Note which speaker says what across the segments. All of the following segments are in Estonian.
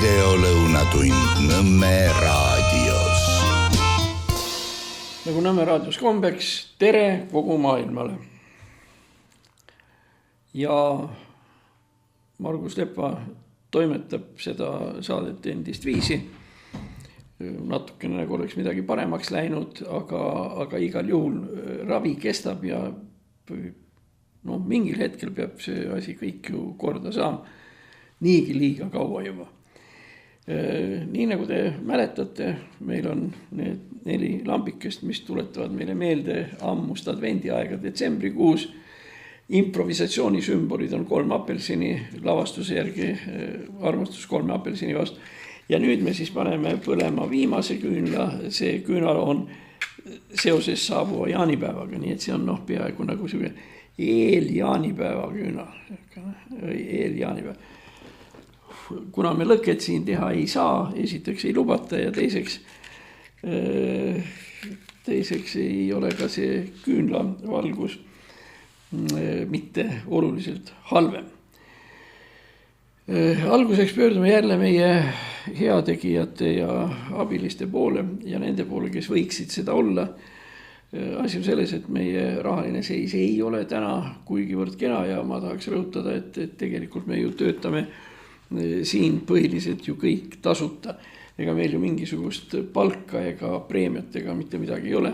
Speaker 1: videolõunatund Nõmme raadios.
Speaker 2: Nagu Nõmme raadios kombeks, tere kogu maailmale. Ja Margus Lepa toimetab seda saadet endist viisi. Natukene nagu oleks midagi paremaks läinud, aga igal juhul ravi kestab ja mingil hetkel peab see asi kõik ju korda saama. Niigi liiga kaua juba. Nii nagu te mäletate, meil on need 4 lambikest, mis tuletavad meile meelde ammust advendiaega detsembrikuus. Improvisatsioonisümbolid on 3 apelsini lavastuse järgi, armastus 3 apelsini vastu. Ja nüüd me siis paneme põlema viimase küünla. See küünal on seoses saabuva jaanipäevaga, nii et see on peaaegu nagu eeljaanipäeva küünal. Eeljaanipäeva. Kuna me lõket siin teha ei saa, esiteks ei lubata ja teiseks ei ole ka see küünla valgus mitte oluliselt halvem. Alguseks pöördume jälle meie heategijate ja abiliste poole ja nende poole, kes võiksid seda olla. Asi on selles, et meie rahaline seis ei ole täna kuigivõrd kena ja ma tahaks rõhutada, et tegelikult me ju töötame siin põhiliselt ju kõik tasuta. Ega meil ju mingisugust palka ega preemiat ega mitte midagi ei ole.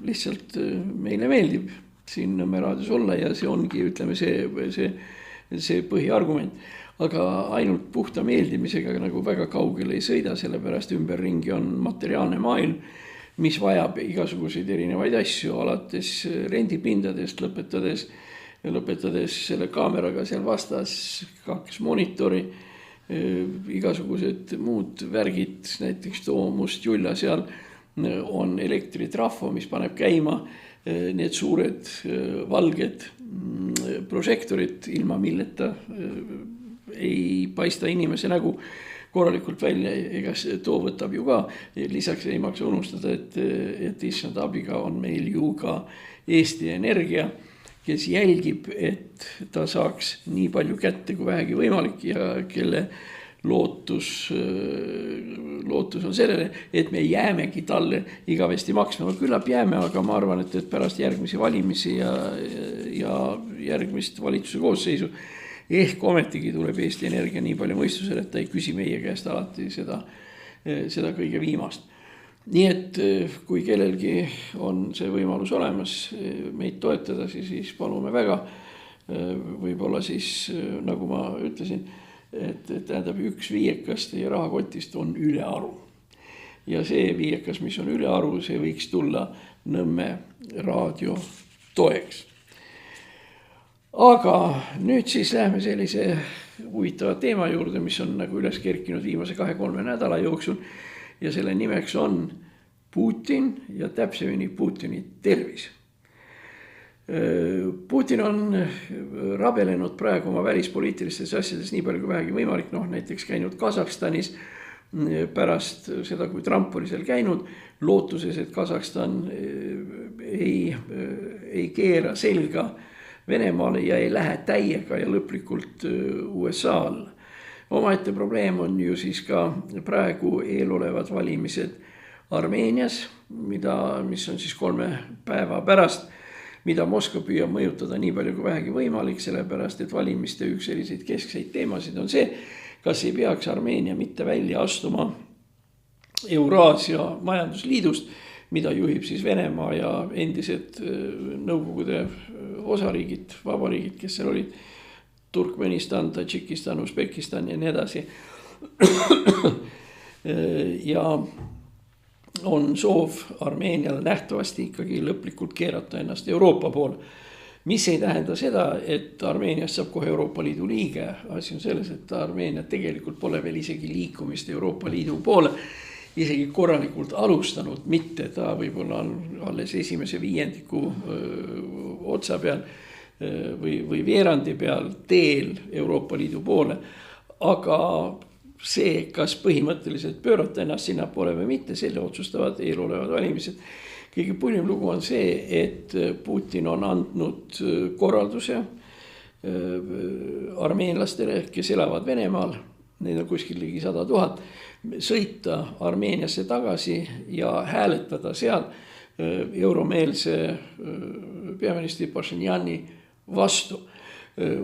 Speaker 2: Lihtsalt meile meeldib siin Nõmme raadios olla ja see ongi, ütleme, see põhiargument. Aga ainult puhta meeldimisega nagu väga kaugele ei sõida, sellepärast ümberringi on materiaalne maailm, mis vajab igasuguseid erinevaid asju, alates rendipindadest, lõpetades selle kaameraga seal vastas 2 monitori, igasugused muud värgid, näiteks Toomust Julla seal on elektritrafo, mis paneb käima need suured valged prožektorid, ilma milleta ei paista inimese nägu korralikult välja, ega too võtab ju ka. Lisaks ei maksa unustada, et issand abiga on meil ju ka Eesti Energia, kes jälgib, et ta saaks nii palju kätte kui vähegi võimalik ja kelle lootus on sellele, et me jäämegi talle igavesti maksma. Küllap jääme, aga ma arvan, et pärast järgmisi valimisi ja järgmist valitsuse koosseisu ehk ometigi tuleb Eesti Energia nii palju mõistusele, et ta ei küsi meie käest alati seda kõige viimast. Nii et kui kellelgi on see võimalus olemas meid toetada, siis palume väga. Võib-olla siis, nagu ma ütlesin, et tähendab 1 viiekast teie rahakotist on ülearu. Ja see viiekas, mis on ülearu, see võiks tulla Nõmme raadio toeks. Aga nüüd siis lähme sellise huvitava teema juurde, mis on nagu üles kerkinud viimase 2-3 nädala jooksul. Ja selle nimeks on Putin ja täpsemini Putini tervis. Putin on rabelenud praegu oma välispoliitilistes asjades nii palju kui vähegi võimalik, näiteks käinud Kasahstanis pärast seda, kui Trump oli seal käinud, lootuses, et Kasahstan ei keera selga Venemaale ja ei lähe täiega ja lõplikult USA alla. Omaette probleem on ju siis ka praegu eelolevad valimised Armeenias, mis on siis 3 päeva pärast, mida Moskva püüab mõjutada nii palju kui vähegi võimalik, sellepärast et valimiste üks selliseid keskseid teemasid on see, kas ei peaks Armeenia mitte välja astuma Euraasia majandusliidust, mida juhib siis Venemaa ja endised Nõukogude osariigid, vabariigid, kes seal olid, Turkmenistan, Tadžikistan, Usbekistan ja nii edasi. Ja on soov Armeeniale nähtavasti ikkagi lõplikult keerata ennast Euroopa poole, mis ei tähenda seda, et Armeeniast saab kohe Euroopa Liidu liige. Asi on selles, et Armeenia tegelikult pole veel isegi liikumist Euroopa Liidu poole, isegi korralikult alustanud, mitte ta võib-olla on alles esimese viiendiku otsa peal või veerandi peal teel Euroopa Liidu poole, aga see, kas põhimõtteliselt pöörata ennast sinna poole või mitte, selle otsustavad eelolevad valimised. Kõige põhiline lugu on see, et Putin on andnud korralduse armeenlastele, kes elavad Venemaal, neid on kuskil ligi 100 000, sõita Armeeniasse tagasi ja hääletada seal euromeelse peaministri Pashinjani vastu.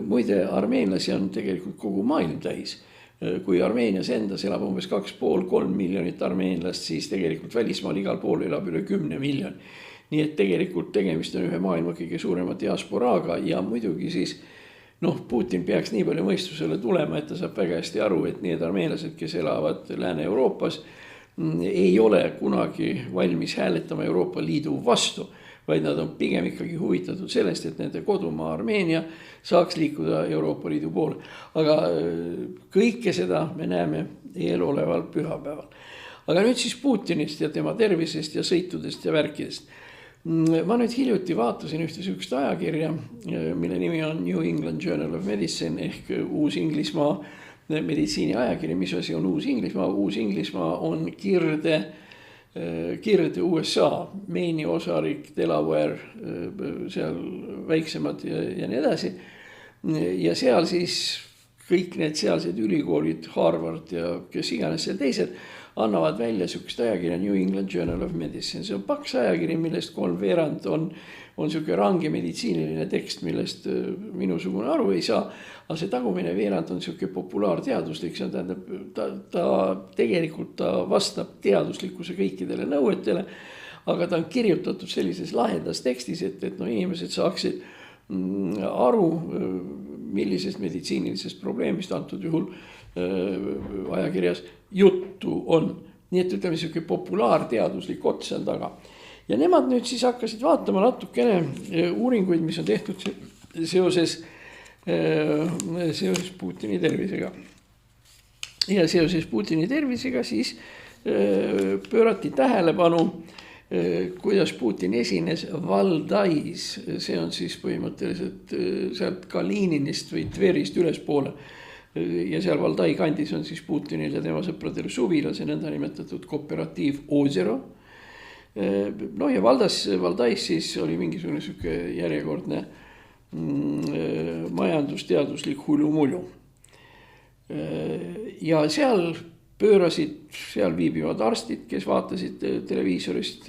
Speaker 2: Muide, armeenlasi on tegelikult kogu maailm täis. Kui Armeenias endas elab umbes 2,5–3 miljonit armeenlast, siis tegelikult välismaal igal pool elab üle 10 miljoni. Nii et tegelikult tegemist on ühe maailma kõige suurema diasporaaga ja muidugi siis Putin peaks nii palju mõistusele tulema, et ta saab väga hästi aru, et need armeenlased, kes elavad Lääne-Euroopas, ei ole kunagi valmis hääletama Euroopa Liidu vastu, vaid nad on pigem ikkagi huvitatud sellest, et nende kodumaa Armeenia saaks liikuda Euroopa Liidu poole. Aga kõike seda me näeme eeloleval pühapäeval. Aga nüüd siis Putinist ja tema tervisest ja sõitudest ja värkidest. Ma nüüd hiljuti vaatasin ühte sükst ajakirja, mille nimi on New England Journal of Medicine ehk Uus-Inglismaa meditsiini ajakiri. Mis asi on Uus-Inglismaa? Uus-Inglismaa on kirde USA, Maine'i osarik, Delaware, seal väiksemad ja nii edasi. Ja seal siis kõik need sealsed ülikoolid, Harvard ja kes iganes seal teised, annavad välja sükest ajakirja New England Journal of Medicine. See on paks ajakiri, millest 3/4 on selline range meditsiiniline tekst, millest minusugune aru ei saa. Aga see tagumine veerand on selline populaarteaduslik, see tähendab, ta tegelikult vastab teaduslikkuse kõikidele nõuetele, aga ta on kirjutatud sellises lahendas tekstis, et inimesed saaksid aru, millisest meditsiinilisest probleemist antud juhul ajakirjas juttu on. Nii et ütleme selline populaarteaduslik ots seal taga. Ja nemad nüüd siis hakkasid vaatama natukene uuringuid, mis on tehtud seoses Putini tervisega. Ja seoses Putini tervisega siis pöörati tähelepanu, kuidas Putin esines Valdais. See on siis põhimõtteliselt sealt Kalininist või Tverist ülespoole. Ja seal Valdai kandis on siis Putinil ja tema sõpradel suvila, see nõnda nimetatud kooperatiiv Ozero. Ja Valdais siis oli mingisugune järjekordne majandusteaduslik hulumulju. Ja seal viibivad arstid, kes vaatasid televiisorist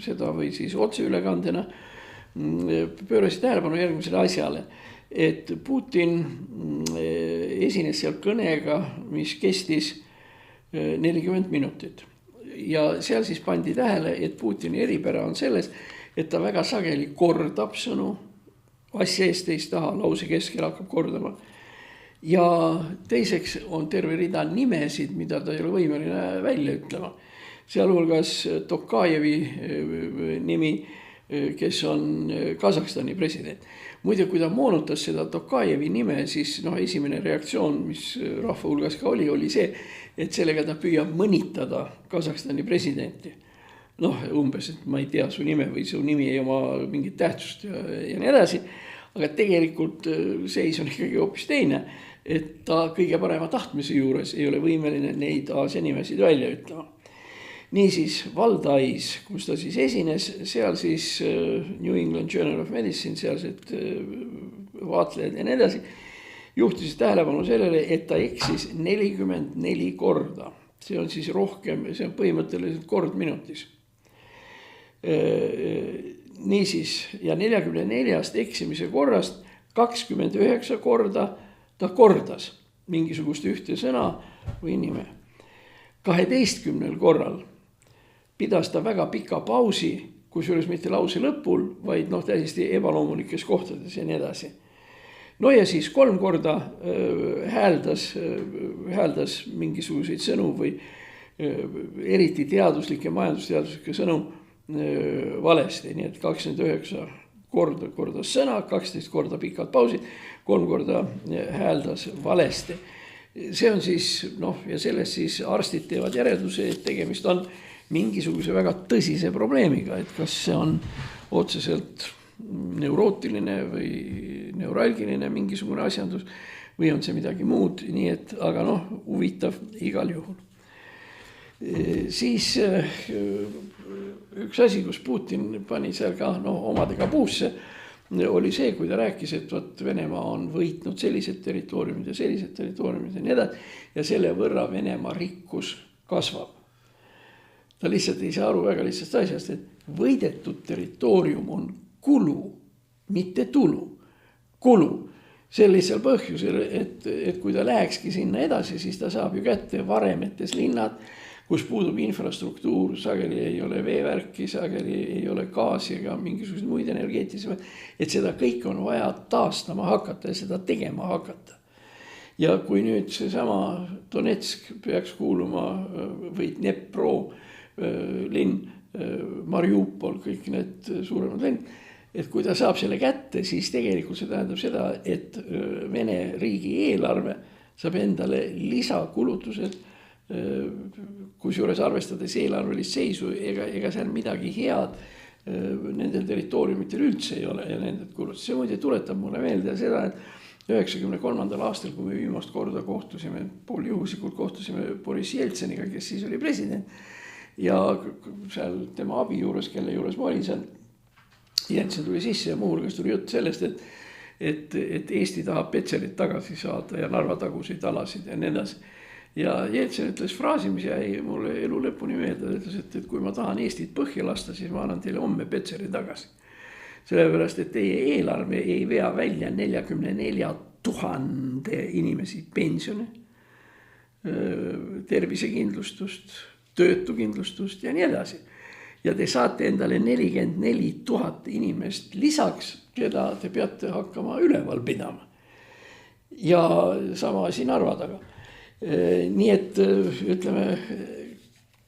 Speaker 2: seda või siis otseülekandena, pöörasid tähelepanu järgmisele asjale, et Putin esines seal kõnega, mis kestis 40 minutit. Ja seal siis pandi tähele, et Putini eripära on selles, et ta väga sageli kordab sõnu, asja eest teist taha, lause keskel hakkab kordama. Ja teiseks on terve rida nimesid, mida ta ei ole võimeline välja ütlema. Sealhulgas Tokajevi nimi, kes on Kasahstani president. Muide, kui ta moonutas seda Tokajevi nime, siis esimene reaktsioon, mis rahva hulgas ka oli see, et sellega ta püüab mõnitada Kasahstani presidenti. Umbes, et ma ei tea su nime või su nimi ei oma mingit tähtsust ja nii edasi. Aga tegelikult seis on ikkagi hoopis teine, et ta kõige parema tahtmise juures ei ole võimeline neid Aasia nimesid välja ütlema. Niisiis Valdais, kus ta siis esines, seal siis New England Journal of Medicine, sealsed vaatlejad ja nii edasi, juhtisid tähelepanu sellele, et ta eksis 44 korda. See on siis rohkem, see on põhimõtteliselt kord minutis. Niisiis, ja 44 eksimise korrast 29 korda ta kordas mingisugust ühte sõna või nime. 12 korral pidas ta väga pika pausi, kusjuures mitte lause lõpul, vaid täiesti ebaloomulikes kohtades ja nii edasi. Ja siis 3 korda hääldas mingisuguseid sõnu või eriti teaduslikke, majandusteaduslikke sõnu valesti, nii et 29 korda kordas sõna, 12 korda pikad pausid, 3 korda hääldas valesti. See on siis, ja sellest siis arstid teevad järelduse, et tegemist on mingisuguse väga tõsise probleemiga, et kas see on otseselt neurootiline või neuralgiline mingisugune asjandus või on see midagi muud, nii et, aga huvitav igal juhul. Siis üks asi, kus Putin pani seal ka omadega puusse, oli see, kui ta rääkis, et võt Venemaa on võitnud sellised territooriumid ja sellised territooriumid ja nii edasi. Ja selle võrra Venemaa rikkus kasvab. Ta lihtsalt ei saa aru väga lihtsast asjast, et võidetud territoorium on kulu, mitte tulu. Kulu. Sellisel põhjusel, et kui ta lähekski sinna edasi, siis ta saab ju kätte varemetes linnad, kus puudub infrastruktuur, sageli ei ole veevärki, sageli ei ole gaasi ega mingisugused muid energeetilised, et seda kõik on vaja taastama hakata ja seda tegema hakata. Ja kui nüüd seesama Donetsk peaks kuuluma või Dnepro linn, Mariupol, kõik need suuremad linn, et kui ta saab selle kätte, siis tegelikult see tähendab seda, et Vene riigi eelarve saab endale lisakulutused, kusjuures arvestades eelarvelist seisu, ega seal midagi head nendel territooriumitel üldse ei ole ja nendel kulutused. See muide tuletab mulle meelde seda, et 1993. aastal, kui me viimast korda kohtusime, pooljuhuslikult kohtusime Boris Jeltseniga, kes siis oli president, ja seal tema abi juures, kelle juures ma olin seal, Jeltsen tuli sisse ja muu hulgas tuli jutt sellest, et Eesti tahab Petserit tagasi saada ja Narva taguseid alasid ja nii edasi. Ja Jeltsen ütles fraasi, mis jäi mulle elu lõpuni meelde, ütles, et kui ma tahan Eestit põhja lasta, siis ma annan teile homme Petseri tagasi. Sellepärast, et teie eelarve ei vea välja 44 000 inimesi pensione, tervisekindlustust, töötukindlustust ja nii edasi. Ja te saate endale 44 000 inimest lisaks, keda te peate hakkama üleval pidama. Ja sama asi Narva taga. Nii et ütleme,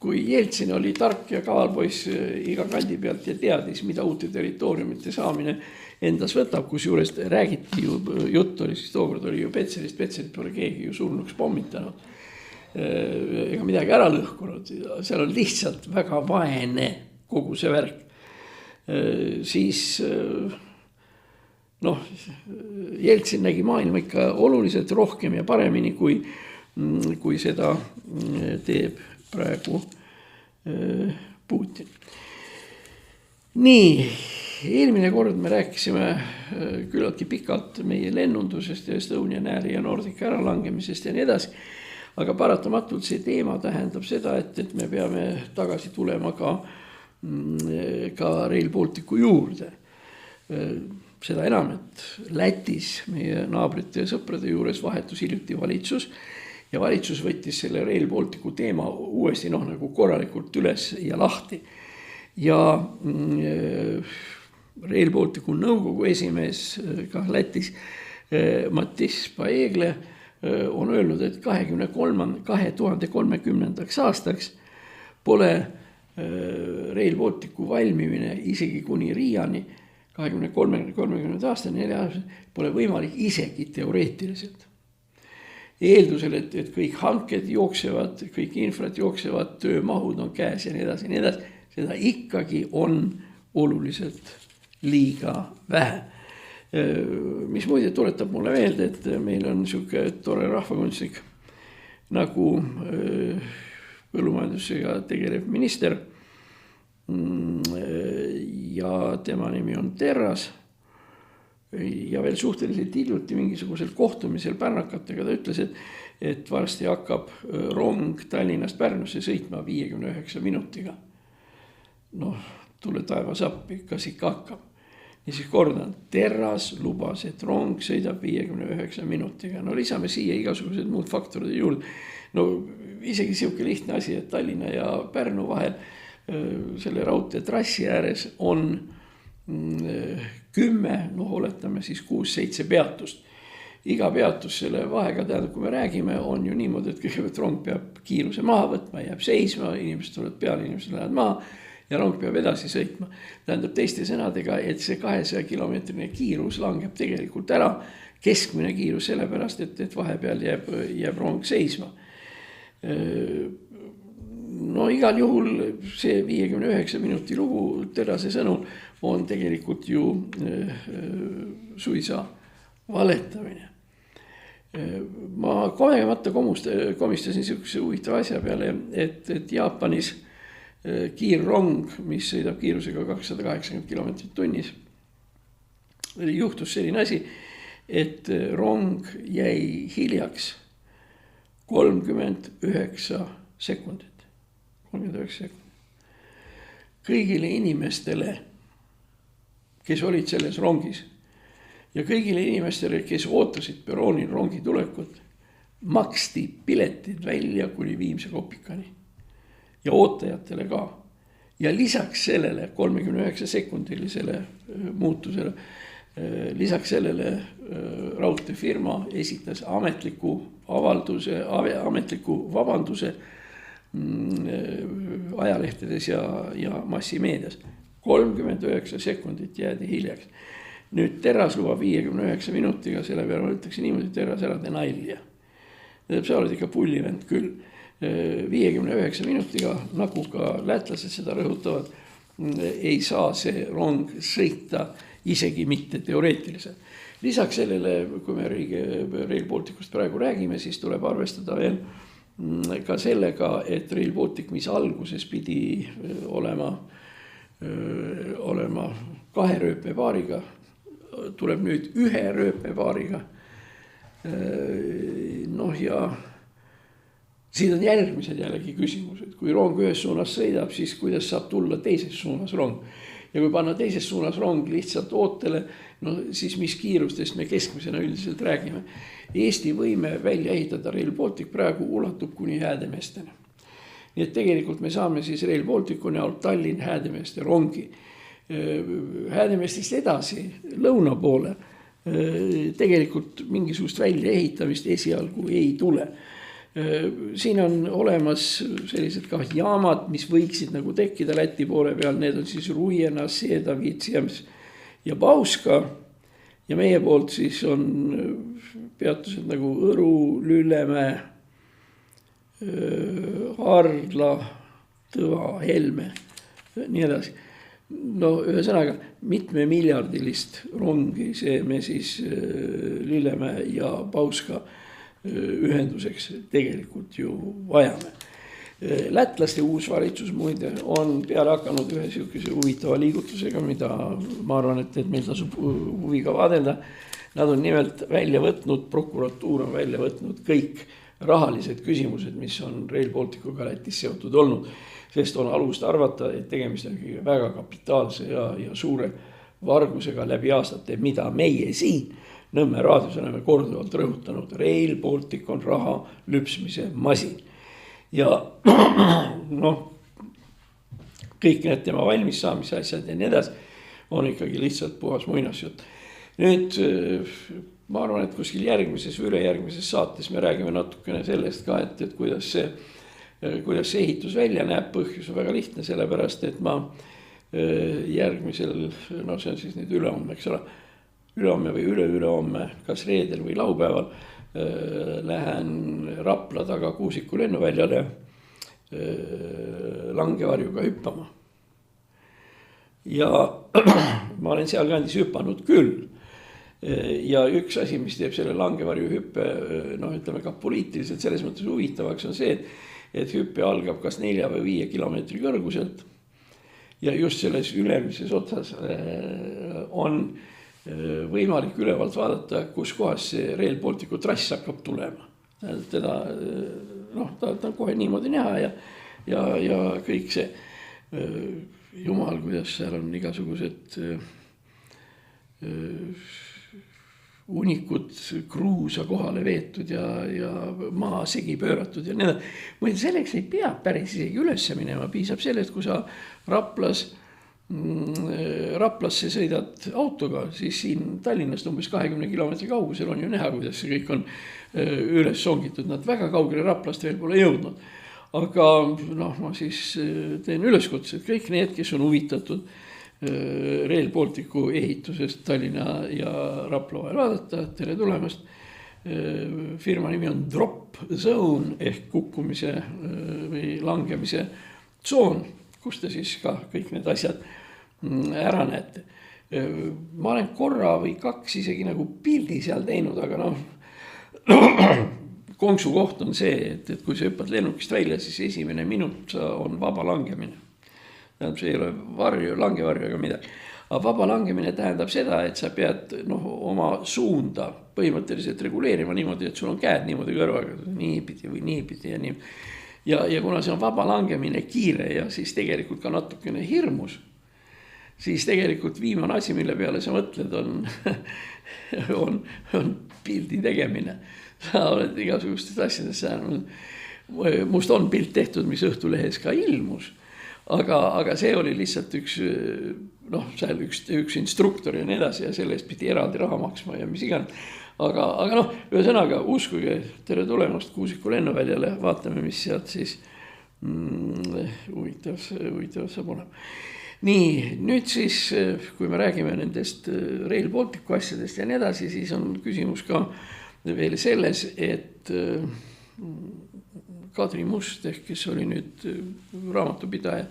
Speaker 2: kui Jeltsin oli tark ja kavalpoiss iga kandi pealt ja teadis, mida uute territooriumite saamine endas võtab, kus juures räägiti ju, jutt oli siis tookord oli ju Petserist, Petserit pole keegi ju surnuks pommitanud. Ega midagi ära lõhkunud, seal on lihtsalt väga vaene kogu see värk. Siis Jeltsin nägi maailma ikka oluliselt rohkem ja paremini, kui seda teeb praegu Putin. Nii, eelmine kord me rääkisime küllaltki pikalt meie lennundusest ja Estonian Airi ja Nordica äralangemisest ja nii edasi. Aga paratamatult see teema tähendab seda, et me peame tagasi tulema ka Rail Balticu juurde. Seda enam, et Lätis meie naabrite ja sõprade juures vahetus hiljuti valitsus ja valitsus võttis selle Rail Balticu teema uuesti nagu korralikult üles ja lahti. Ja Rail Balticu nõukogu esimees ka Lätis Matis Paegle on öelnud, et 2030. aastaks pole Rail Balticu valmimine isegi kuni Riiani 2030 aastani, 4 aastani, pole võimalik isegi teoreetiliselt. Eeldusel, et kõik hanked jooksevad, kõik infrat jooksevad, töömahud on käes ja nii edasi, seda ikkagi on oluliselt liiga vähe. Mis muide tuletab mulle meelde, et meil on niisugune tore rahvakunstnik nagu põllumajandusega tegelev minister ja tema nimi on Terras ja veel suhteliselt hiljuti mingisugusel kohtumisel pärnakatega ta ütles, et varsti hakkab rong Tallinnast Pärnusse sõitma 59 minutiga. Tule taevas appi, kas ikka hakkab. Ja siis kordan, Terras lubas, et rong sõidab 59 minutiga. Lisame siia igasugused muud faktorid juurde. Isegi siuke lihtne asi, et Tallinna ja Pärnu vahel selle raudtee trassi ääres on 10, oletame siis 6-7 peatust. Iga peatus selle vahega, tähendab, kui me räägime, on ju niimoodi, et kõigepealt rong peab kiiruse maha võtma, jääb seisma, inimesed tulevad peale, inimesed lähevad maha ja rong peab edasi sõitma. Tähendab teiste sõnadega, et see 200 kilomeetrine kiirus langeb tegelikult ära, keskmine kiirus sellepärast, et vahepeal jääb rong seisma. Igal juhul see 59 minuti lugu Terrase sõnul on tegelikult ju suisa valetamine. Ma kogemata komistasin niisuguse huvitava asja peale, et Jaapanis kiirrong, mis sõidab kiirusega 280 km/h, juhtus selline asi, et rong jäi hiljaks 39 sekundit. 39 sekundit. Kõigile inimestele, kes olid selles rongis ja kõigile inimestele, kes ootasid perroonil rongi tulekut, maksti piletid välja kuni viimse kopikani ja ootajatele ka. Ja lisaks sellele 39 sekundilisele muutusele, lisaks sellele raudteefirma esitas ametliku avalduse, ametliku vabanduse ajalehtedes ja massimeedias. 39 sekundit jäädi hiljaks. Nüüd terasluba 59 minutiga, selle peale ma ütleksin niimoodi, teras ära te nalja. Sa oled ikka pullivend küll. 59 minutiga, nagu ka lätlased seda rõhutavad, ei saa see rong sõita isegi mitte teoreetiliselt. Lisaks sellele, kui me Rail Balticust praegu räägime, siis tuleb arvestada veel ka sellega, et Rail Baltic, mis alguses pidi olema 2 rööpepaariga, tuleb nüüd 1 rööpepaariga. Ja siin on järgmised jällegi küsimused. Kui rong ühes suunas sõidab, siis kuidas saab tulla teises suunas rong? Ja kui panna teises suunas rong lihtsalt ootele, siis mis kiirustest me keskmisena üldiselt räägime. Eesti võime välja ehitada Rail Baltic praegu ulatub kuni Häädemeesteni. Nii et tegelikult me saame siis Rail Balticu näol Tallinn Häädemeeste rongi. Häädemeestist edasi lõuna poole tegelikult mingisugust välja ehitamist esialgu ei tule. Siin on olemas sellised ka jaamad, mis võiksid nagu tekkida Läti poole peal. Need on siis Ruiena, Siedaviits ja Bauska. Ja meie poolt siis on peatused nagu Õru, Lüllemäe, Hardla, Tõva, Helme, nii edasi. Ühesõnaga, mitme miljardilist rongi see me siis Lillemäe ja Bauska ühenduseks tegelikult ju vajame. Lätlaste uus valitsus muide on peale hakanud ühe sihukese huvitava liigutusega, mida ma arvan, et meil tasub huviga vaadelda. Nad on nimelt välja võtnud, prokuratuur on välja võtnud kõik rahalised küsimused, mis on Rail Balticuga Lätis seotud olnud, sest on alust arvata, et tegemist on väga kapitaalse ja suure vargusega läbi aastate, mida meie siin Nõmme raadios oleme korduvalt rõhutanud. Rail Baltic on raha lüpsmise masin. Ja kõik need tema valmis saamise asjad ja nii edasi on ikkagi lihtsalt puhas muinasjutt. Nüüd ma arvan, et kuskil järgmises või ülejärgmises saates me räägime natukene sellest ka, et kuidas see ehitus välja näeb. Põhjus on väga lihtne, sellepärast, et ma järgmisel, see on siis nüüd ülehomme, eks ole, ülehomme või ülehomme, kas reedel või laupäeval lähen Rapla taga Kuusiku lennuväljale langevarjuga hüppama. Ja ma olen seal kandis hüpanud küll. Ja üks asi, mis teeb selle langevarju hüppe, ütleme ka poliitiliselt selles mõttes huvitavaks on see, et hüppe algab kas 4 või 5 kilomeetri kõrguselt. Ja just selles ülemises otsas on võimalik ülevalt vaadata, kus kohas see Rail Balticu trass hakkab tulema. Teda, ta on kohe niimoodi näha ja kõik see, jumal, kuidas seal on igasugused unikud kruusa kohale veetud ja maa segi pööratud ja nii. Mõelda, selleks ei pea päris isegi ülesse minema, piisab sellest, kui sa Raplasse sõidad autoga, siis siin Tallinnast umbes 20 kilomeetri kaugusel on ju näha, kuidas see kõik on üles songitud. Nad väga kaugele Raplast veel pole jõudnud. Aga ma siis teen üleskutse, et kõik need, kes on huvitatud Rail Balticu ehitusest Tallinna ja Rapla vahel vaadata, tere tulemast. Firma nimi on Drop Zone ehk kukkumise või langemise tsoon, kus te siis ka kõik need asjad ära näete. Ma olen korra või 2 isegi nagu pildi seal teinud, aga konksu koht on see, et kui sa hüppad lennukist välja, siis esimene minut on vaba langemine. See ei ole langevarju ega midagi. Aga vaba langemine tähendab seda, et sa pead oma suunda põhimõtteliselt reguleerima niimoodi, et sul on käed niimoodi kõrvaga, niipidi või niipidi ja nii. Ja kuna see on vaba langemine kiire ja siis tegelikult ka natukene hirmus, siis tegelikult viimane asi, mille peale sa mõtled, on pildi tegemine. Sa oled igasugustest asjadest saanud. Must on pilt tehtud, mis Õhtulehes ka ilmus, aga see oli lihtsalt üks instruktor ja nii edasi ja selle eest pidi eraldi raha maksma ja mis iganes. Aga ühesõnaga, uskuge, tere tulemast Kuusiku lennuväljale, vaatame, mis sealt siis huvitav saab olema. Nii, nüüd siis, kui me räägime nendest Rail Balticu asjadest ja nii edasi, siis on küsimus ka veel selles, et Kadri Must, kes oli nüüd raamatupidaja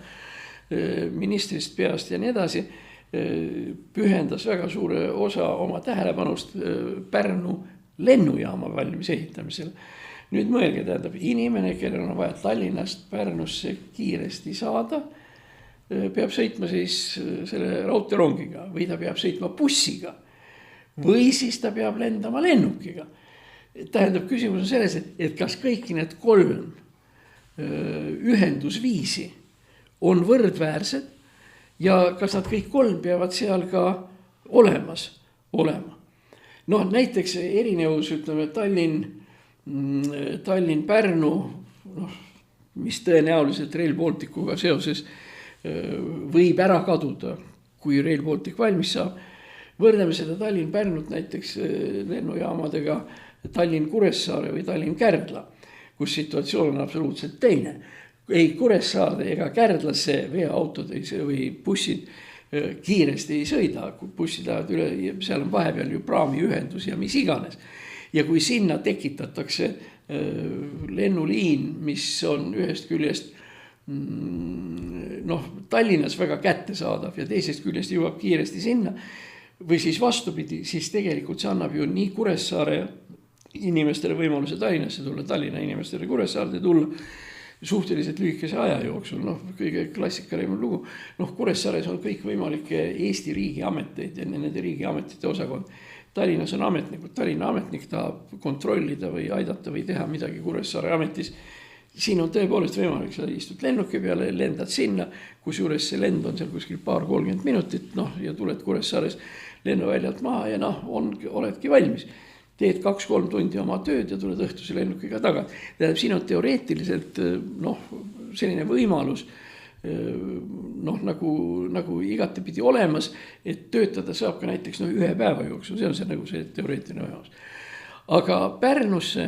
Speaker 2: ministrist peast ja nii edasi, pühendas väga suure osa oma tähelepanust Pärnu lennujaama valmis ehitamisel. Nüüd mõelge, tähendab, inimene, kellel on vaja Tallinnast Pärnusse kiiresti saada, peab sõitma siis selle raudteerongiga või ta peab sõitma bussiga või siis ta peab lendama lennukiga. Tähendab, küsimus on selles, et kas kõiki need 3 ühendusviisi on võrdväärsed ja kas nad kõik 3 peavad seal ka olema. Näiteks erinevus, ütleme, Tallinn-Pärnu, mis tõenäoliselt Rail Balticuga seoses võib ära kaduda, kui Rail Baltic valmis saab. Võrdleme seda Tallinn-Pärnut näiteks lennujaamadega Tallinn-Kuressaare või Tallinn-Kärdla, kus situatsioon on absoluutselt teine. Ei Kuressaarde ega Kärdlasse veoautod või bussid kiiresti ei sõida, kui bussid lähevad üle, seal on vahepeal ju praamiühendus ja mis iganes. Ja kui sinna tekitatakse lennuliin, mis on ühest küljest Tallinnas väga kättesaadav ja teisest küljest jõuab kiiresti sinna või siis vastupidi, siis tegelikult see annab ju nii Kuressaare inimestele võimaluse Tallinnasse tulla, Tallinna inimestele Kuressaarde tulla suhteliselt lühikese aja jooksul, kõige klassikalisem lugu. Kuressaares on kõik võimalike Eesti riigiameteid ja nende riigiametite osakond. Tallinnas on ametnikud, Tallinna ametnik tahab kontrollida või aidata või teha midagi Kuressaare ametis. Siin on tõepoolest võimalik, sa istud lennuki peale, lendad sinna, kus juures see lend on seal kuskil 30 minutit, ja tuled Kuressaares lennuväljalt maha ja oledki valmis. Teed 2-3 tundi oma tööd ja tuled õhtuse lennukiga tagasi. Tähendab, siin on teoreetiliselt selline võimalus nagu igatepidi olemas, et töötada saab ka näiteks 1 päeva jooksul, see on see nagu see teoreetiline võimalus. Aga Pärnusse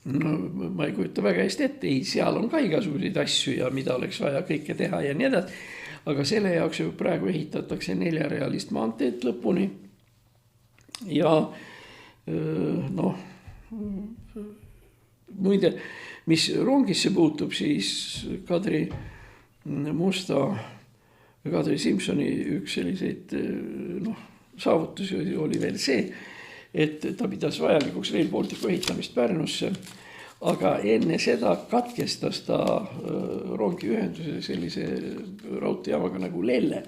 Speaker 2: ma ei kujuta väga hästi ette, seal on ka igasuguseid asju ja mida oleks vaja kõike teha ja nii edasi. Aga selle jaoks praegu ehitatakse 4-realist maanteed lõpuni. Ja muide, mis rongisse puutub, siis Kadri Musta, Kadri Simsoni üks selliseid saavutusi oli veel see, et ta pidas vajalikuks Rail Balticu ehitamist Pärnusse, aga enne seda katkestas ta rongiühenduse sellise raudteejaamaga nagu Lelle.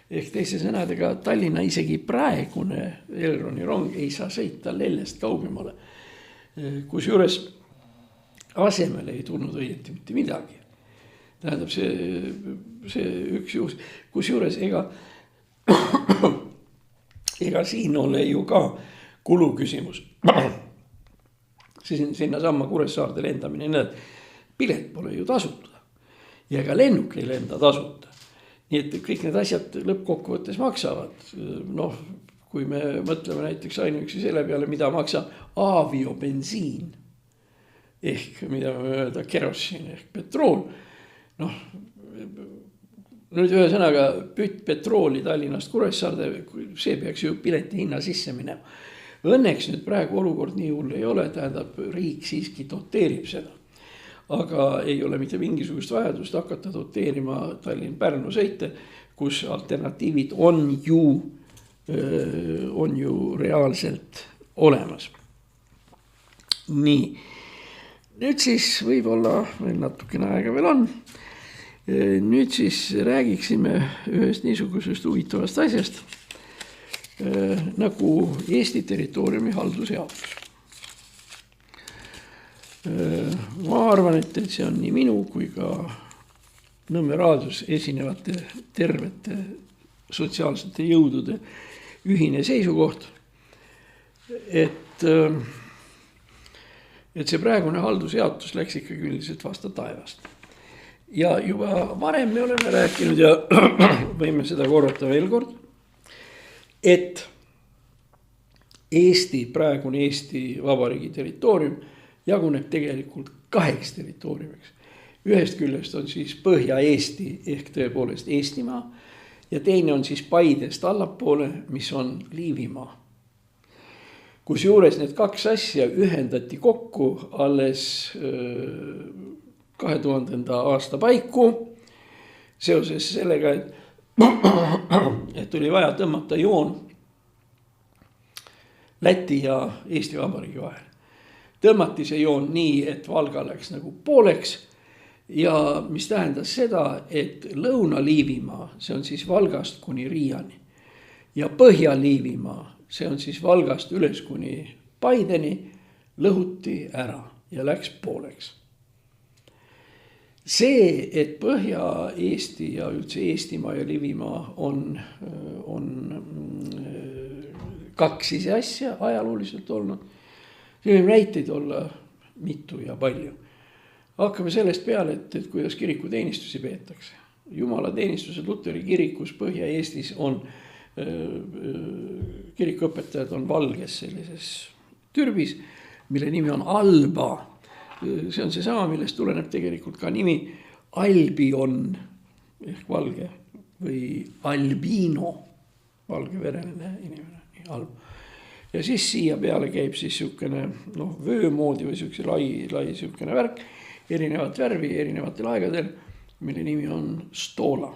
Speaker 2: Ehk teise sõnadega Tallinna isegi praegune Elroni rong ei saa sõita Lellest kaugemale, kusjuures asemele ei tulnud õieti mitte midagi. Tähendab see üks juhus, kusjuures ega siin ole ju ka kuluküsimus. Sinna samma Kuressaarde lendamine, pilet pole ju tasuta ja ega lennuk ei lenda tasuta. Nii et kõik need asjad lõppkokkuvõttes maksavad. Kui me mõtleme näiteks ainuüksi selle peale, mida maksab aviobensiin ehk mida me öelda kerosiin ehk petrool. Nüüd ühesõnaga pütt petrooli Tallinnast Kuressaarde, see peaks ju pileti hinna sisse minema. Õnneks nüüd praegu olukord nii hull ei ole, tähendab riik siiski doteerib seda. Aga ei ole mitte mingisugust vajadust hakata doteerima Tallinn-Pärnu sõite, kus alternatiivid on ju reaalselt olemas. Nii, nüüd siis võib-olla veel natukene aega veel on. Nüüd siis räägiksime ühest niisugusest huvitavast asjast nagu Eesti territooriumi haldusjaotus. Ma arvan, et see on nii minu kui ka Nõmme raadios esinevate tervete sotsiaalsete jõudude ühine seisukoht, et see praegune haldusjaotus läks ikkagi üldiselt vastu taevast. Ja juba varem me oleme rääkinud ja võime seda korrata veel kord, et praegune Eesti Vabariigi territoorium jaguneb tegelikult 2 territooriumiks. Ühest küljest on siis Põhja-Eesti ehk tõepoolest Eestimaa ja teine on siis Paidest allapoole, mis on Liivimaa. Kusjuures need 2 asja ühendati kokku alles 2000. aasta paiku seoses sellega, et oli vaja tõmmata joon Läti ja Eesti Vabariigi vahel. Tõmmati see joon nii, et Valga läks nagu pooleks ja mis tähendas seda, et Lõuna-Liivimaa, see on siis Valgast kuni Riiani ja Põhja-Liivimaa, see on siis Valgast üles kuni Paideni, lõhuti ära ja läks pooleks. See, et Põhja-Eesti ja üldse Eestimaa ja Liivimaa on 2 ise asja ajalooliselt olnud. See võib näiteid olla mitu ja palju. Hakkame sellest peale, et kuidas kirikuteenistusi peetakse. Jumalateenistused Luteri kirikus Põhja-Eestis on kirikuõpetajad on valges sellises türbis, mille nimi on Alba. See on see sama, millest tuleneb tegelikult ka nimi Albion ehk valge või Albino, valgevereline inimene, Alba. Ja siis siia peale käib siis niisugune vöömoodi või niisugune lai niisugune värk, erinevat värvi erinevatel aegadel, mille nimi on Stola.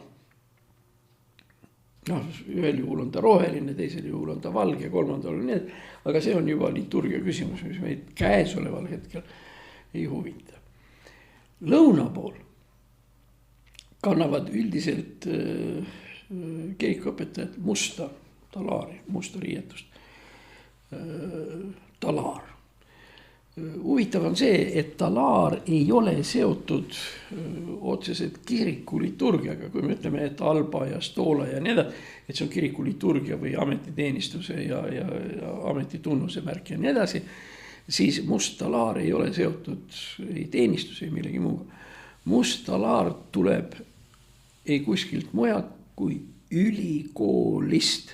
Speaker 2: Ühel juhul on ta roheline, teisel juhul on ta valge, kolmandal on nii, aga see on juba liturgia küsimus, mis meid käesoleval hetkel ei huvita. Lõuna pool kannavad üldiselt kirikuõpetajad musta talaari, musta riietust. Talaar. Huvitav on see, et talaar ei ole seotud otseselt kiriku liturgiaga, kui me ütleme, et Alba ja Stola ja nii edasi, et see on kiriku liturgia või ametiteenistuse ja ametitunnuse märk ja nii edasi, siis must talaar ei ole seotud ei teenistuse ei millegi muuga. Must talaar tuleb ei kuskilt mujalt kui ülikoolist.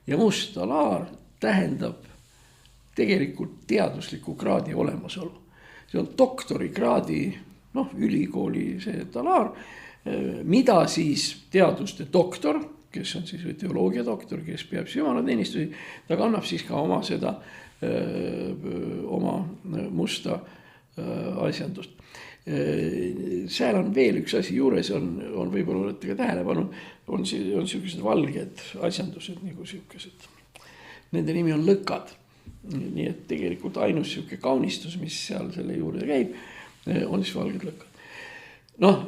Speaker 2: Ja must talaar tähendab tegelikult teadusliku kraadi olemasolu. See on doktorikraadi, ülikooli see talaar, mida siis teaduste doktor, kes on siis teoloogia doktor, kes peab jumalateenistusi, ta kannab siis ka oma seda oma musta asjandust. Seal on veel üks asi juures, on võib-olla olete ka tähele pannud, on sellised valged asjandused nagu sellised. Nende nimi on lõkad. Nii et tegelikult ainus selline kaunistus, mis seal selle juurde käib, on siis valged lõkad.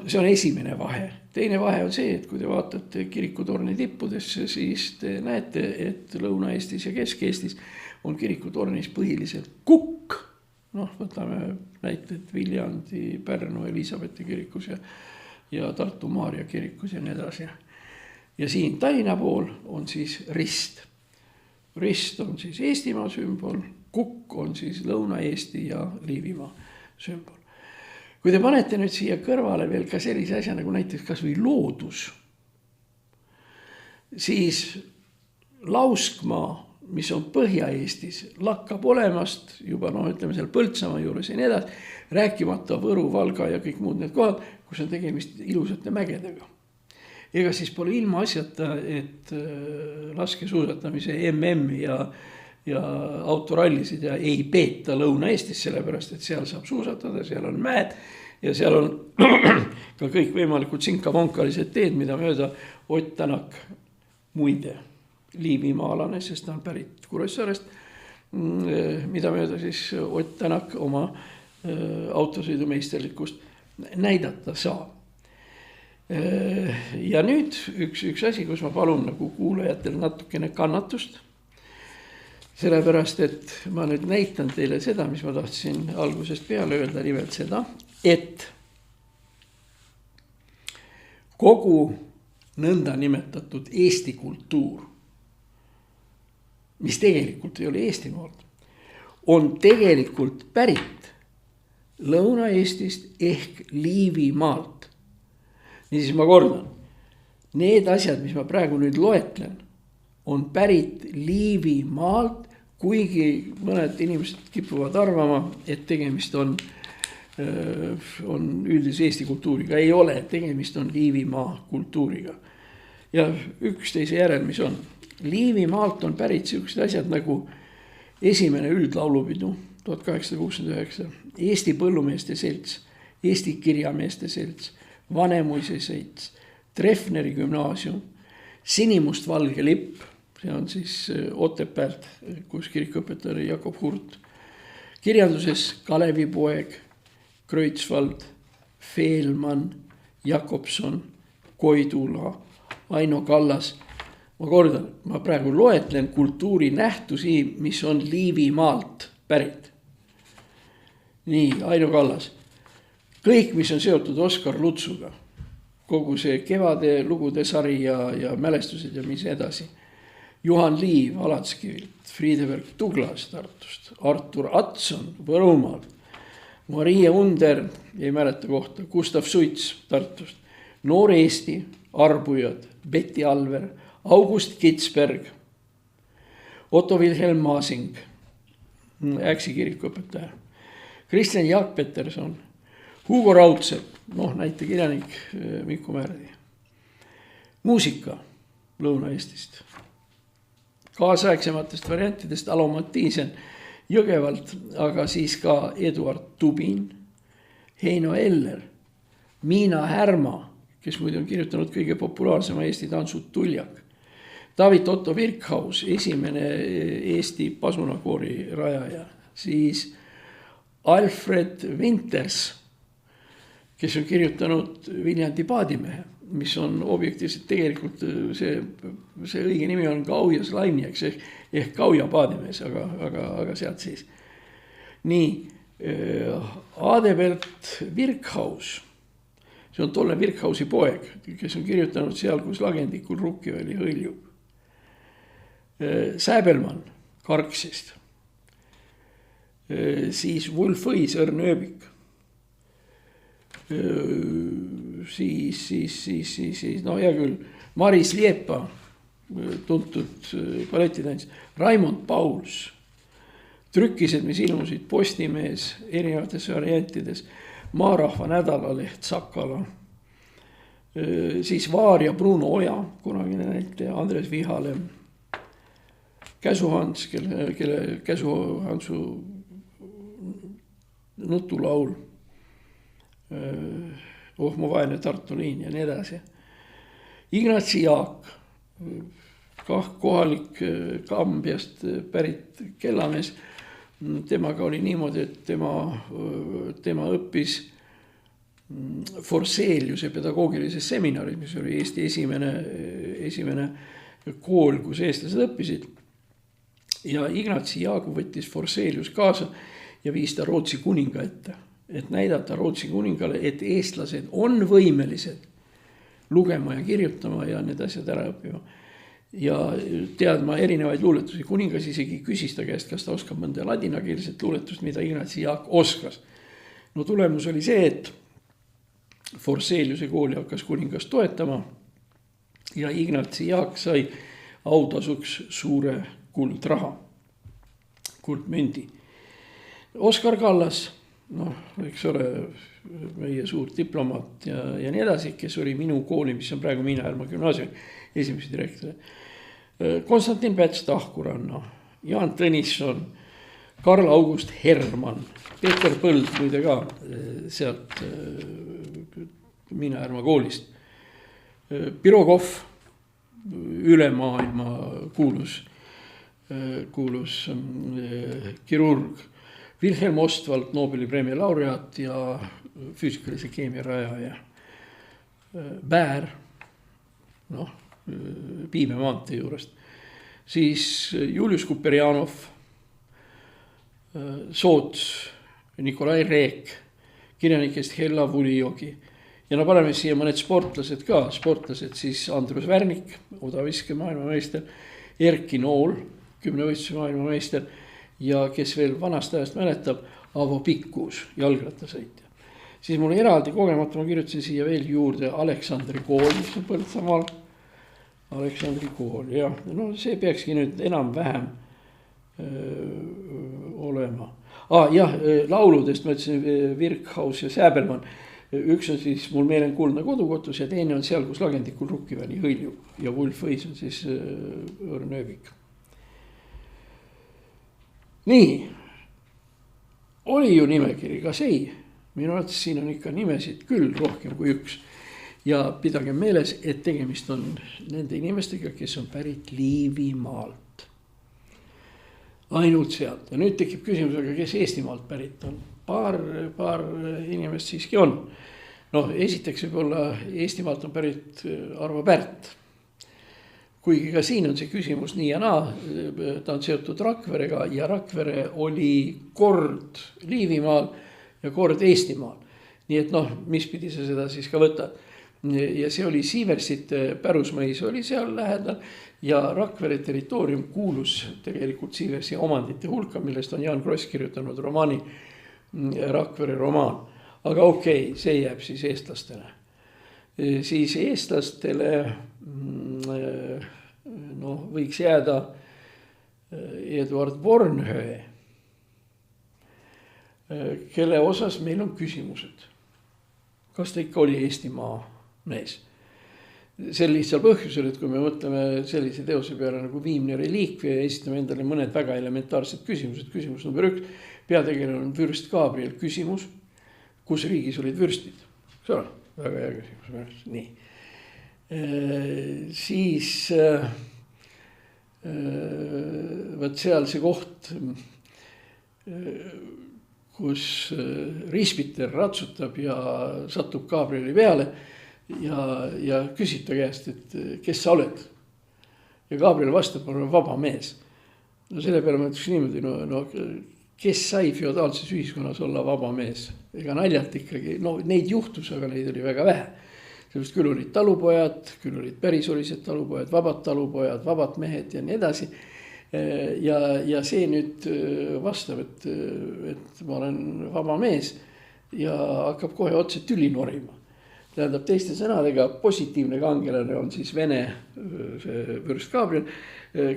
Speaker 2: See on esimene vahe. Teine vahe on see, et kui te vaatate kirikutorni tippudesse, siis te näete, et Lõuna-Eestis ja Kesk-Eestis on kirikutornis põhiliselt kukk. Võtame näited Viljandi, Pärnu, Elisabethi kirikus ja Tartu Maarja kirikus ja nii edasi. Ja siin Tallinna pool on siis rist. Rist on siis Eestimaa sümbol, kukk on siis Lõuna-Eesti ja Liivimaa sümbol. Kui te panete nüüd siia kõrvale veel ka sellise asja nagu näiteks kas või loodus, siis Lauskmaa, mis on Põhja-Eestis, lakkab olemast juba ütleme seal Põltsamaa juures ja nii edasi, rääkimata Võru, Valga ja kõik muud need kohad, kus on tegemist ilusate mägedega. Ega siis pole ilma asjata, et laskesuusatamise MM ja autorallisid ja ei peeta Lõuna-Eestis, sellepärast, et seal saab suusatada, seal on mäed ja seal on ka kõik võimalikud sinkavonkalised teed, mida mööda Ott Tänak muide Liivimaalane, sest ta on pärit Kuressaarest, mida mööda siis Ott Tänak oma autosõidumeisterlikkust näidata saab. Ja nüüd üks asi, kus ma palun nagu kuulajatel natukene kannatust. Sellepärast, et ma nüüd näitan teile seda, mis ma tahtsin algusest peale öelda, nimelt seda, et kogu nõnda nimetatud Eesti kultuur, mis tegelikult ei ole Eestimaalt, on tegelikult pärit Lõuna-Eestist ehk Liivimaalt. Niisiis ma kordan, need asjad, mis ma praegu nüüd loetlen, on pärit Liivimaalt, kuigi mõned inimesed kipuvad arvama, et tegemist on üldise Eesti kultuuriga. Ei ole, tegemist on Liivimaa kultuuriga. Ja üksteise järel, mis on. Liivimaalt on pärit sellised asjad nagu esimene üldlaulupidu 1869, Eesti Põllumeeste Selts, Eesti Kirjameeste Selts, Vanemuise Selts, Treffneri gümnaasium, sinimustvalge lipp, see on siis Otepäält, kus kirikuõpetaja oli Jakob Hurt, kirjanduses Kalevipoeg, Kreutzwald, Feelmann, Jakobson, Koidula, Aino Kallas. Ma kordan, ma praegu loetlen kultuurinähtusi, mis on Liivimaalt pärit. Nii, Aino Kallas. Kõik, mis on seotud Oskar Lutsuga, kogu see kevade lugude sari ja mälestused ja mis edasi. Juhan Liiv Alatskivilt, Friedeberg Douglas Tartust, Artur Atson Võrumaalt, Marie Under, ei mäleta kohta, Gustav Suits Tartust, Noor Eesti, Arbujad, Betty Alver, August Kitsberg, Otto Wilhelm Maasing, Äksi kirikuõpetaja, Kristjan Jaak Peterson, Hugo Raudsepp, näite kirjanik Mikko Märdi. Muusika Lõuna-Eestist. Kaasaegsematest variantidest Alo Mattiisen Jõgevalt, aga siis ka Eduard Tubin, Heino Eller, Miina Härma, kes muide on kirjutanud kõige populaarsema Eesti tantsu Tuljak, David Otto Virkhaus, esimene Eesti pasunakoori rajaja, siis Alfred Winters, kes on kirjutanud Viljandi Paadimehe, mis on objektiivselt tegelikult see õige nimi on Kaujas Laimjaks ehk Kauja Paadimees, aga sealt siis. Nii, Adebelt Virkhaus, see on tolle Virkhausi poeg, kes on kirjutanud seal, kus lagendikul Rukkiväli hõljub. Säbelmann Karksist, siis Wulf Õis Õrn Ööbik, siis, hea küll, Maris Liepa, tuntud balletitants, Raimond Pauls, trükkised, mis ilmusid Postimees erinevates variantides, Maarahva nädalaleht Sakala, siis Vaar ja Bruno Oja, kunagine näitleja, Andres Vihalem, Käsuhans, kelle Käsuhansu nutulaul, Oh mu vaene Tartu liin ja nii edasi. Ignatsi Jaak, kohalik Kambiast pärit kellamees. Temaga oli niimoodi, et tema õppis Forseliuse pedagoogilises seminaris, mis oli Eesti esimene kool, kus eestlased õppisid. Ja Ignatsi Jaagu võttis Forselius kaasa ja viis ta Rootsi kuninga ette. Et näidata Rootsi kuningale, et eestlased on võimelised lugema ja kirjutama ja need asjad ära õppima. Ja teadma erinevaid luuletusi. Kuningas isegi küsis ta käest, kas ta oskab mõnda ladinakeelset luuletust, mida Ignatsi Jaak oskas. No tulemus oli see, et Forseliuse kooli hakkas kuningas toetama ja Ignatsi Jaak sai autasuks suure kuldraha, kuldmündi. Oskar Kallas, eks ole, meie suur diplomaat ja nii edasi, kes oli minu kooli, mis on praegu Miina Härma gümnaasiumi esimese direktori. Konstantin Päts Tahkuranna, Jaan Tõnisson, Karl August Hermann, Peeter Põld muide ka sealt Miina Härma koolist. Pirogov, üle maailma kuulus kirurg, Wilhelm Ostwald, Nobeli preemia laureaat ja füüsikalise keemia rajaja. Väär, Piime maantee juurest, siis Julius Kuperjanov, Soots, Nikolai Reek, kirjanikest Hella Vulijogi ja paneme siia mõned sportlased ka, siis Andrus Värnik, odaviske maailmameister, Erki Nool, 10-võistluse maailmameister ja kes veel vanast ajast mäletab, Avo Pikkus, jalgrattasõitja. Siis mul eraldi kogemata ma kirjutasin siia veel juurde Aleksandri kool, mis on Põltsamaal. Aleksandri kool, jah. See peakski nüüd enam-vähem olema. Jah, lauludest ma ütlesin Virkhaus ja Säbelmann. Üks on siis Mul meelen kuldne kodukotus ja teine on Seal, kus lagendikul Rukkiväni hõljub ja Wolf Õis on siis Õrnöövik. Nii, oli ju nimekiri, kas ei? Minu arvates siin on ikka nimesid küll rohkem kui üks. Ja pidage meeles, et tegemist on nende inimestega, kes on pärit Liivimaalt. Ainult sealt. Ja nüüd tekib küsimus, aga kes Eestimaalt pärit on? Paar inimest siiski on. Esiteks võib-olla Eestimaalt on pärit Arvo Pärt. Kuigi ka siin on see küsimus nii ja naa, ta on seotud Rakverega ja Rakvere oli kord Liivimaal ja kord Eestimaal. Nii et mis pidi sa seda siis ka võtad. Ja see oli Siiversite pärusmõis oli seal lähedal ja Rakvere territoorium kuulus tegelikult Siiversi omandite hulka, millest on Jaan Kross kirjutanud romaani Rakvere romaan. Aga okei, see jääb siis eestlastele. Siis eestlastele võiks jääda Eduard Bornhöhe, kelle osas meil on küsimused. Kas ta ikka oli Eestimaa mees? Sel lihtsal põhjusel, et kui me mõtleme sellise teose peale nagu Viimne reliikvia ja esitame endale mõned väga elementaarsed küsimused. Küsimus number 1, peategelane on vürst Gabriel, küsimus, kus riigis olid vürstid? See on väga hea küsimus. Nii. Siis võt seal see koht, kus Rispiter ratsutab ja satub Gabrieli peale ja küsib ta käest, et kes sa oled? Ja Gabriel vastab, on vaba mees. Selle peale ma ütleks niimoodi, kes sai feodaalses ühiskonnas olla vaba mees? Ega naljalt ikkagi, neid juhtus, aga neid oli väga vähe. Sellest küll olid talupojad, küll olid pärisolised talupojad, vabad mehed ja nii edasi. Ja see nüüd vastab, et ma olen vaba mees ja hakkab kohe otse tüli norima. Tähendab teiste sõnadega, positiivne kangelane on siis Vene vürst Gabriel,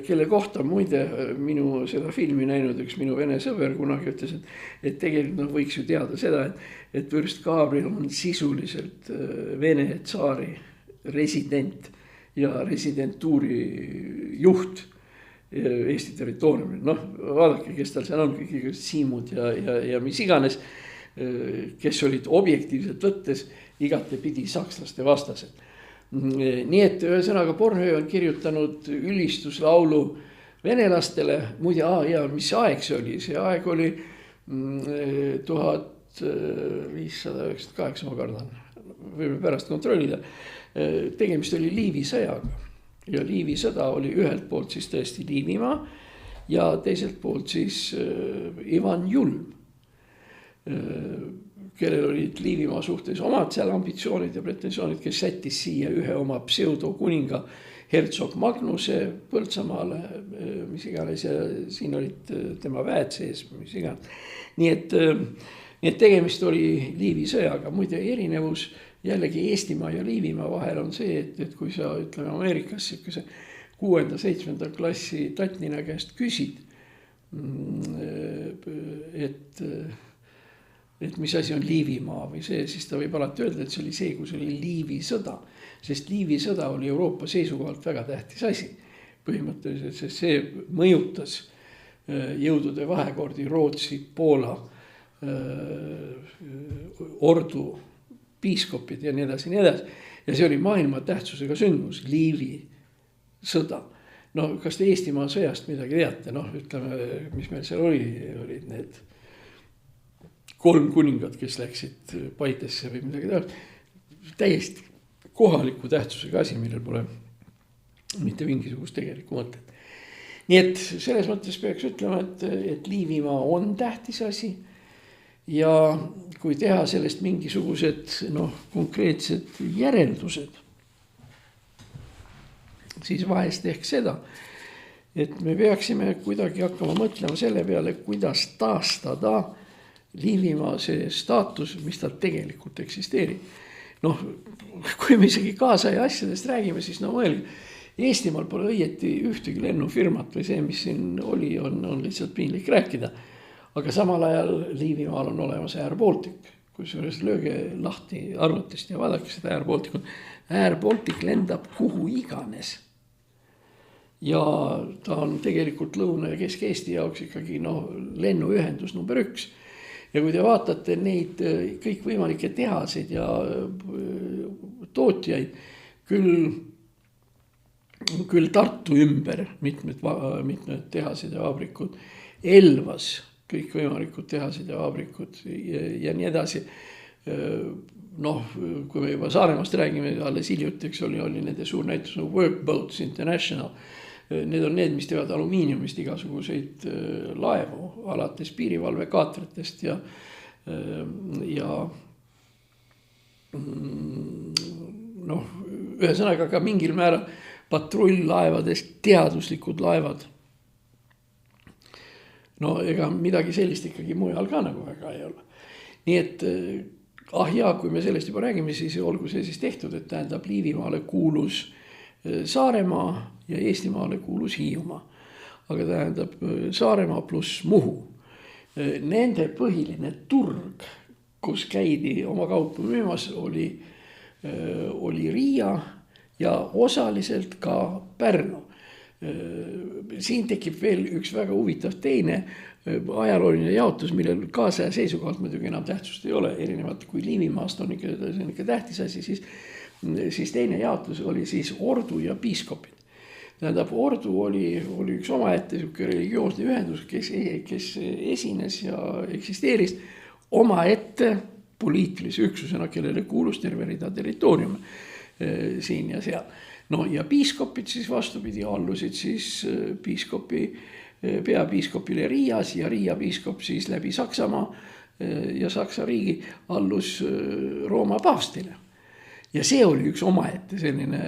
Speaker 2: kelle kohta muide minu seda filmi näinud üks minu vene sõber kunagi ütles, et tegelikult võiks ju teada seda, et vürst Gabriel on sisuliselt Vene tsaari resident ja residentuuri juht Eesti territooriumil. Vaadake, kes tal seal on, kõik Siimud ja mis iganes, kes olid objektiivselt võttes igatepidi sakslaste vastased. Nii et ühesõnaga Bornhöhe on kirjutanud ülistuslaulu venelastele. Muide, mis aeg see oli? See aeg oli 1598, ma kardan. Võime pärast kontrollida. Tegemist oli Liivi sõjaga. Ja Liivi sõda oli ühelt poolt siis tõesti Liivimaa ja teiselt poolt siis Ivan Julm, kellel olid Liivimaa suhtes omad seal ambitsioonid ja pretensioonid, kes sättis siia ühe oma pseudokuninga Herzog Magnuse Põltsamaale, mis iganes, ja siin olid tema väed sees, mis iganes. Nii et tegemist oli Liivi sõjaga. Muide erinevus jällegi Eestimaa ja Liivimaa vahel on see, et kui sa ütleme Ameerikas 6.-7. klassi tatnina käest küsid, et mis asi on Liivimaa või see, siis ta võib alati öelda, et see oli see, kus oli Liivi sõda. Sest Liivi sõda oli Euroopa seisukohalt väga tähtis asi. Põhimõtteliselt, sest see mõjutas jõudude vahekordi Rootsi, Poola, ordu, piiskopid ja nii edasi, nii edasi. Ja see oli maailma tähtsusega sündmus, Liivi sõda. Kas te Eestimaa sõjast midagi teate? Ütleme, mis meil seal olid need 3 kuningad, kes läksid Paidesse või midagi täiesti kohaliku tähtsusega asi, millel pole mitte mingisugust tegelikku mõtet. Nii et selles mõttes peaks ütlema, et Liivimaa on tähtis asi ja kui teha sellest mingisugused konkreetsed järeldused, siis vahest ehk seda, et me peaksime kuidagi hakkama mõtlema selle peale, kuidas taastada Liivimaa see staatus, mis tal tegelikult eksisteerib. Kui me isegi kaasaja asjadest räägime, siis mõelge, Eestimaal pole õieti ühtegi lennufirmat või see, mis siin oli, on lihtsalt piinlik rääkida. Aga samal ajal Liivimaal on olemas Air Baltic, kusjuures lööge lahti arvutist ja vaadake seda Air Balticut. Air Baltic lendab kuhu iganes. Ja ta on tegelikult Lõuna- ja Kesk-Eesti jaoks ikkagi lennuühendus number 1. Ja kui te vaatate neid kõikvõimalikke tehaseid ja tootjaid, küll Tartu ümber mitmed tehased ja vabrikud, Elvas kõikvõimalikud tehased ja vabrikud ja nii edasi. Kui me juba Saaremaast räägime, alles hiljuti, oli nende suur näitus Workboats International. Need on need, mis teevad alumiiniumist igasuguseid laevu, alates piirivalvekaatritest ja ühesõnaga ka mingil määral patrull-laevadest teaduslikud laevad. Ega midagi sellist ikkagi mujal ka nagu väga ei ole. Nii et, kui me sellest juba räägime, siis olgu see siis tehtud, et tähendab Liivimaale kuulus Saaremaa ja Eestimaale kuulus Hiiumaa. Aga tähendab Saaremaa pluss Muhu. Nende põhiline turg, kus käidi oma kaupa müümas, oli Riia ja osaliselt ka Pärnu. Siin tekib veel üks väga huvitav teine ajalooline jaotus, millel kaasaja seisukohalt muidugi enam tähtsust ei ole, erinevalt kui Liivimaast on ikka tähtis asi, siis teine jaotus oli siis ordu ja piiskopid. Tähendab, ordu oli üks omaette religioosne ühendus, kes esines ja eksisteeris omaette poliitilise üksusena, kellele kuulus terve rida territooriume siin ja seal. Ja piiskopid siis vastupidi allusid siis peapiiskopile Riias ja Riia piiskop siis läbi Saksamaa ja Saksa riigi allus Rooma paavstile. Ja see oli üks omaette selline,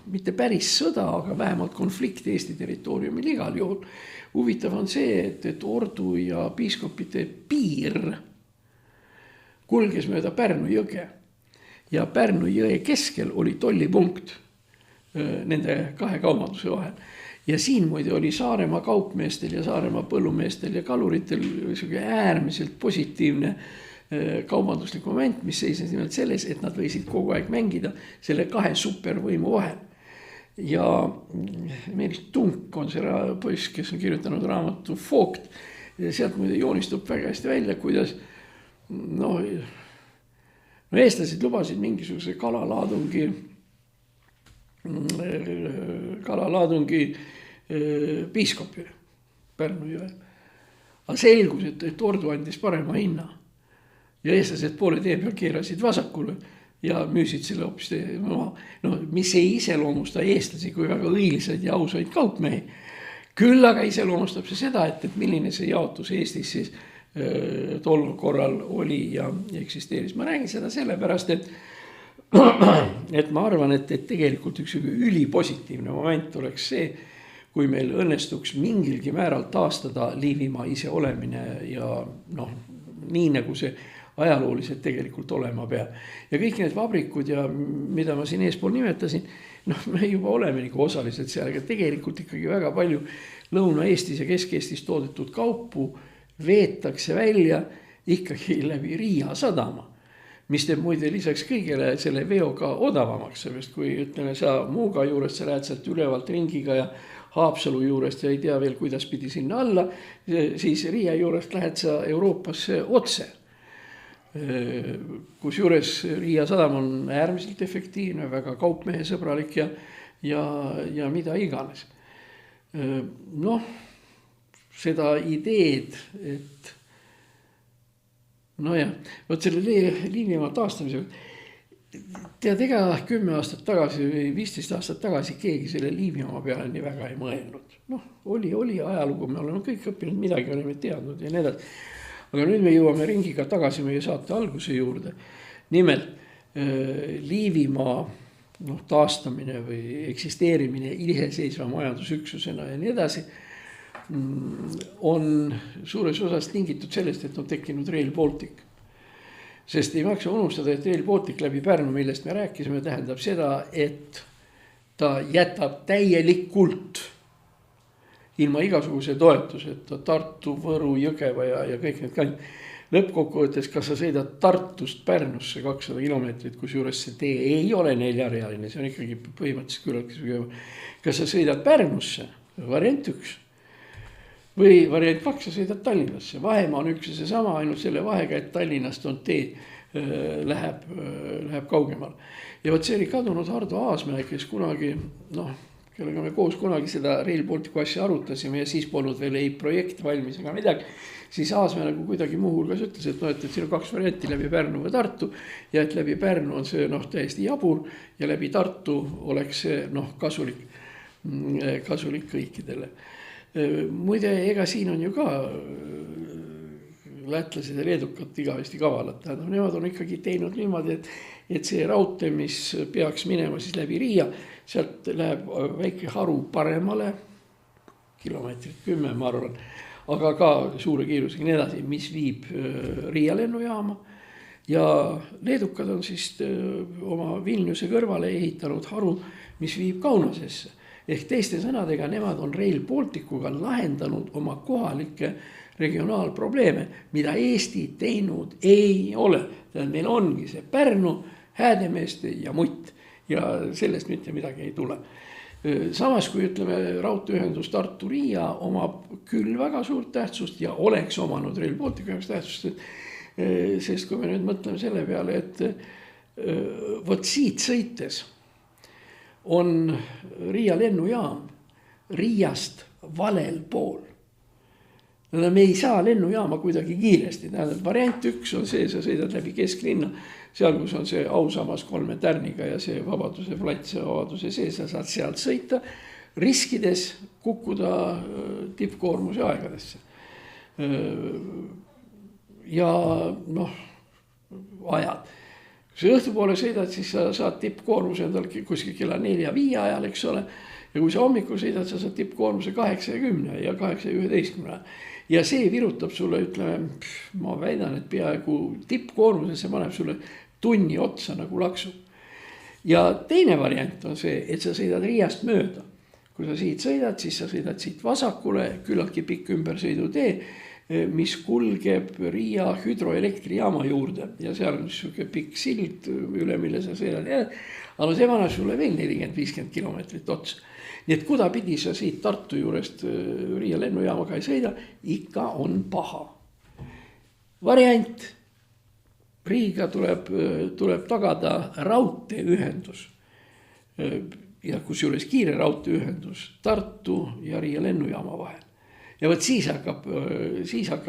Speaker 2: mitte päris sõda, aga vähemalt konflikt Eesti territooriumil igal juhul. Huvitav on see, et ordu ja piiskopite piir kulges mööda Pärnu jõge. Ja Pärnu jõe keskel oli tollipunkt nende kahe kaubanduse vahel. Ja siin muide oli Saaremaa kaupmeestel ja Saaremaa põllumeestel ja kaluritel äärmiselt positiivne kaubanduslik moment, mis seisnes nimelt selles, et nad võisid kogu aeg mängida selle kahe supervõimu vahel. Ja Meelis Tunk on see poiss, kes on kirjutanud raamatu Vogt. Ja sealt muide joonistub väga hästi välja, kuidas eestlased lubasid mingisuguse kalalaadungi piiskopile Pärnu jõel. Aga selgus, et ordu andis parema hinna ja eestlased poole tee peal keerasid vasakule ja müüsid selle hoopis mis ei iseloomusta eestlasi kui väga õilisaid ja ausaid kaupmehi. Küll aga iseloomustab see seda, et milline see jaotus Eestis siis tol korral oli ja eksisteeris. Ma räägin seda sellepärast, et ma arvan, et tegelikult üks ülipositiivne moment oleks see, kui meil õnnestuks mingilgi määral taastada Liivimaa ise olemine ja nii nagu see ajalooliselt tegelikult olema peab. Ja kõik need vabrikud ja mida ma siin eespool nimetasin, me juba oleme nagu osalised seal, aga tegelikult ikkagi väga palju Lõuna-Eestis ja Kesk-Eestis toodetud kaupu veetakse välja ikkagi läbi Riia sadama, mis teeb muide lisaks kõigele selle veoga odavamaks, sest kui ütleme sa Muuga juurest, sa lähed sealt ülevalt ringiga ja Haapsalu juurest ja ei tea veel, kuidas pidi sinna alla, siis Riia juurest lähed sa Euroopasse otse. Kusjuures Riia sadam on äärmiselt efektiivne, väga kaupmehe sõbralik ja mida iganes. Seda ideed, et võt selle Liivimaa taastamisega, tead, ega 10 aastat tagasi või 15 aastat tagasi keegi selle Liivimaa peale nii väga ei mõelnud. Noh, oli ajalugu, me oleme kõik õppinud, midagi oleme teadnud ja nii edasi. Aga nüüd me jõuame ringiga tagasi meie saate alguse juurde. Nimelt Liivimaa taastamine või eksisteerimine iseseisva majandusüksusena ja nii edasi on suures osas tingitud sellest, et on tekkinud Rail Baltic. Sest ei maksa unustada, et Rail Baltic läbi Pärnu, millest me rääkisime, tähendab seda, et ta jätab täielikult ilma igasuguse toetuseta Tartu, Võru, Jõgeva ja kõik need kand. Lõppkokkuvõttes, kas sa sõidad Tartust Pärnusse 200 kilomeetrit, kus juures see tee ei ole 4-realine, see on ikkagi põhimõtteliselt küllalt. Kas sa sõidad Pärnusse, variant 1, või variant 2, sa sõidad Tallinnasse. Vahemaa on üks ja see sama, ainult selle vahega, et Tallinnast on tee, läheb kaugemal. Ja võt see oli kadunud Hardo Aasmäe, kes kunagi, kellega me koos kunagi seda Rail Balticu asja arutasime ja siis polnud veel ei projekt valmis ega midagi, siis Aasmäe nagu kuidagi muuhulgas ütles, et siin on 2 varianti läbi Pärnu või Tartu ja et läbi Pärnu on see täiesti jabur ja läbi Tartu oleks see kasulik kõikidele. Muide, ega siin on ju ka lätlased ja leedukad igavesti kavalad. Nemad on ikkagi teinud niimoodi, et see raudtee, mis peaks minema siis läbi Riia, sealt läheb väike haru paremale, kilomeetrit 10, ma arvan, aga ka suure kiirusega nii edasi, mis viib Riia lennujaama. Ja leedukad on siis oma Vilniuse kõrvale ehitanud haru, mis viib Kaunasesse. Ehk teiste sõnadega, nemad on Rail Balticuga lahendanud oma kohalikke regionaalprobleeme, mida Eesti teinud ei ole. Meil ongi see Pärnu, Häädemeeste ja Mutt ja sellest mitte midagi ei tule. Samas kui ütleme, raudteeühendus Tartu-Riia omab küll väga suurt tähtsust ja oleks omanud Rail Balticu jaoks tähtsust, sest kui me nüüd mõtleme selle peale, et võt siit sõites on Riia lennujaam Riiast valel pool. Me ei saa lennujaama kuidagi kiiresti. Variant 1 on see, sa sõidad läbi kesklinna, seal kus on see ausamas 3 tärniga ja see Vabaduse plats ja Vabaduse sees, sa saad sealt sõita, riskides kukkuda tippkoormuse aegadesse. Ja ajad. Kui sa õhtupoole sõidad, siis sa saad tippkoormuse endal kuskil kella 4-5 ajal, eks ole. Ja kui sa hommikul sõidad, sa saad tippkoormuse 8-10 ja 8-11. Ja see virutab sulle, ütleme, ma väidan, et peaaegu tippkoormuse, see paneb sulle tunni otsa nagu laksu. Ja teine variant on see, et sa sõidad Riiast mööda. Kui sa siit sõidad, siis sa sõidad siit vasakule, küllaltki pikk ümbersõidutee, mis kulgeb Riia hüdroelektrijaama juurde ja seal on niisugune pikk sild üle, mille sa sõidad. Aga see vanab sulle veel 40-50 kilomeetrit otsa. Nii et kudapidi sa siit Tartu juurest Riia lennujaamaga ei sõida, ikka on paha. Variant. Riiga tuleb tagada raudteeühendus ja kus juures kiire raudteeühendus Tartu ja Riia lennujaama vahel. Ja võt siis hakkab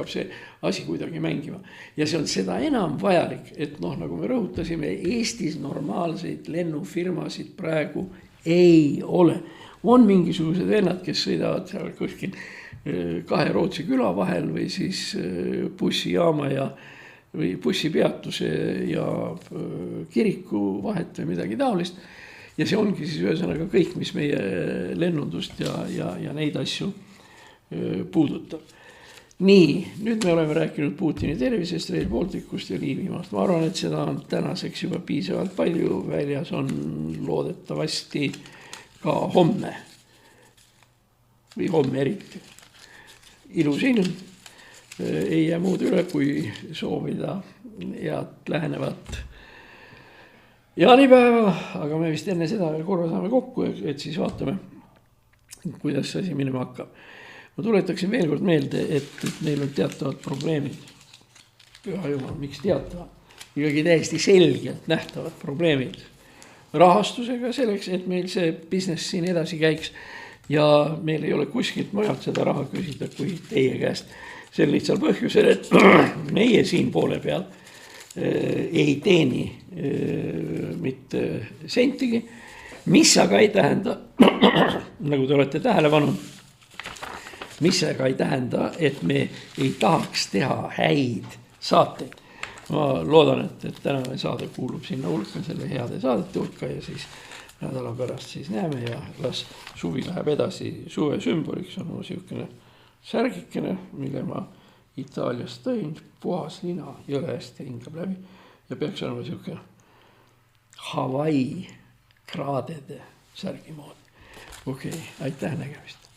Speaker 2: see asi kuidagi mängima. Ja see on seda enam vajalik, et nagu me rõhutasime, Eestis normaalseid lennufirmasid praegu ei ole. On mingisugused vennad, kes sõidavad seal kuskil 2 Rootsi küla vahel või siis bussijaama või bussipeatuse ja kiriku vahet või midagi taolist. Ja see ongi siis ühesõnaga kõik, mis meie lennundust ja neid asju puudutab. Nii, nüüd me oleme rääkinud Putini tervisest, Rail Balticust ja Liivimaast. Ma arvan, et seda on tänaseks juba piisavalt palju. Väljas on loodetavasti ka homme või homme eriti ilus ilm. Ei jää muud üle, kui soovida head lähenevat jaanipäeva, aga me vist enne seda veel korra saame kokku, et siis vaatame, kuidas see asi minema hakkab. Ma tuletaksin veel kord meelde, et meil on teatavad probleemid. Püha jumal, miks teatavad? Ikkagi täiesti selgelt nähtavad probleemid rahastusega selleks, et meil see business siin edasi käiks ja meil ei ole kuskilt mujalt seda raha küsida kui teie käest. Sel lihtsal põhjusel, et meie siin poole peal ei teeni mitte sentigi, mis aga ei tähenda, nagu te olete tähele pannud, mis aga ei tähenda, et me ei tahaks teha häid saateid. Ma loodan, et tänane saade kuulub sinna hulka, selle heade saadete hulka ja siis nädala pärast siis näeme ja las suvi läheb edasi. Suve sümboliks on niisugune särgikene, mille ma Itaaliast tõin, puhas lina, jõle hästi hingab läbi ja peaks olema niisugune Hawaii kraadede särgi moodi. Okei, aitäh nägemist.